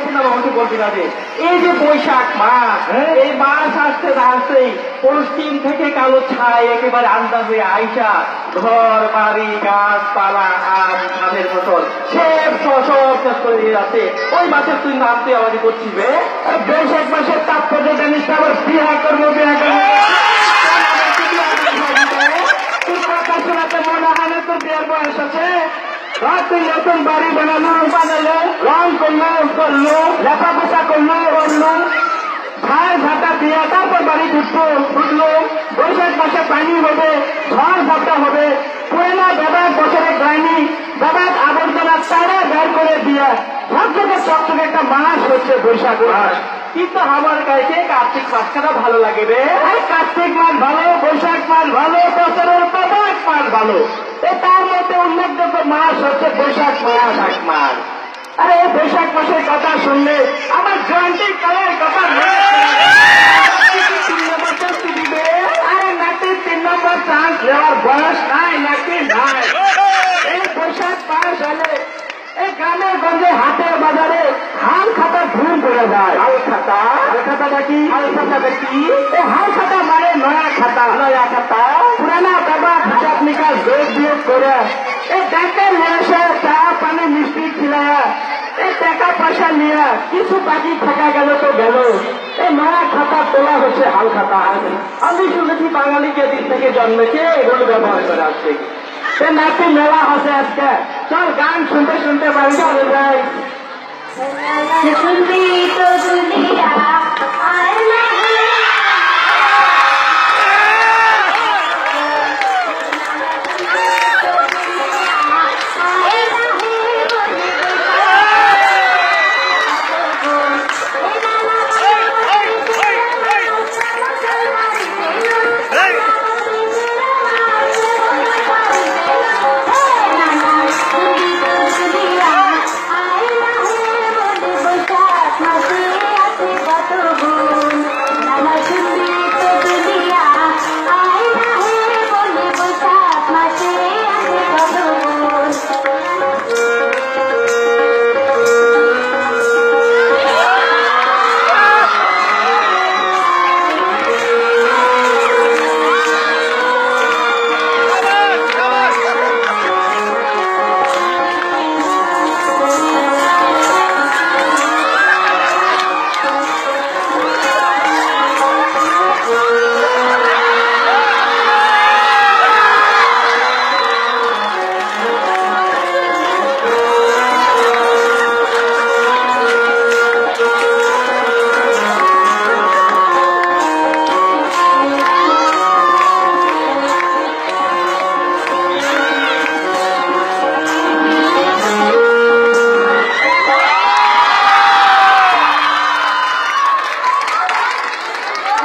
দেখে না আমাকে বলবি না যে এই যে বৈশাখ মাস, এই মাস আসতে না আসতেই পশ্চিম থেকে কালো ছাই একেবারে আন্দাজ হয়ে আইসা ঘর বাড়ি গাছপালা আম ধানের ফসল সব শেষ করে দিয়ে যাচ্ছে। ওই মাসের তুই নাম তুই আমাকে করছিস বে? বৈশাখ মাসের তাৎপর্য জানিস না? আবার বিয়া করবো বিয়া করবো তোর কথা শোনাতে মনে হয় না তোর বিয়ের বয়স আছে? তুই নতুন বাড়ি বানালো রং করলো লেপা পোষা করলো ঝাড় ঝাঁটা দিয়ে তারপর বাড়ি ফুটলো। বৈশাখ মাসে পানি হবে, ঝড় ঝাপটা হবে, পুরোনো বেবাক বছরে যায়নি, বেবাক আবর্জনা তারা বের করে দিয়ে চকচকে একটা মাস হচ্ছে বৈশাখ মাস। কিন্তু আমার কাছে কার্তিক মাসটা ভালো লাগে রে। কার্তিক মাস ভালো, বৈশাখ মাস ভালো, বছরের বেবাক মাস ভালো। তার মধ্যে উল্লেখযোগ্য মাস হচ্ছে বৈশাখ মাস। আরে এই বৈশাখ মাসের কথা শুনলে আমার জয়ন্তী কালের কথা দিবে। আরে নাকি 3 নম্বর চান্স নেওয়ার বয়স নাই নাকি নাই। এই বৈশাখ মাস হলে এই গ্রামে গঞ্জে হাটের বাজারে হাল খাতা ধুম করে যায়। হাল খাতাটা কি? এই হাল খাতা মানে নয়া খাতা পুরানা বাবা হিসাব নিকাশ যোগ করে এই ব্যাংকের মানুষে চা পানি মিষ্টি খিলায়া এই টাকা পয়সা নিয়ে কিছু বাকি থাকা গেল তো গেল। এই নয়া খাতা তোলা হচ্ছে হাল খাতা। আমি শুনেছি বাঙালিকে দিন থেকে জন্মেছে এগুলো ব্যবহার করে আসছে। সে নাকি মেলা হচ্ছে আজকে। চল গান শুনতে শুনতে বাড়ি চলে যাই।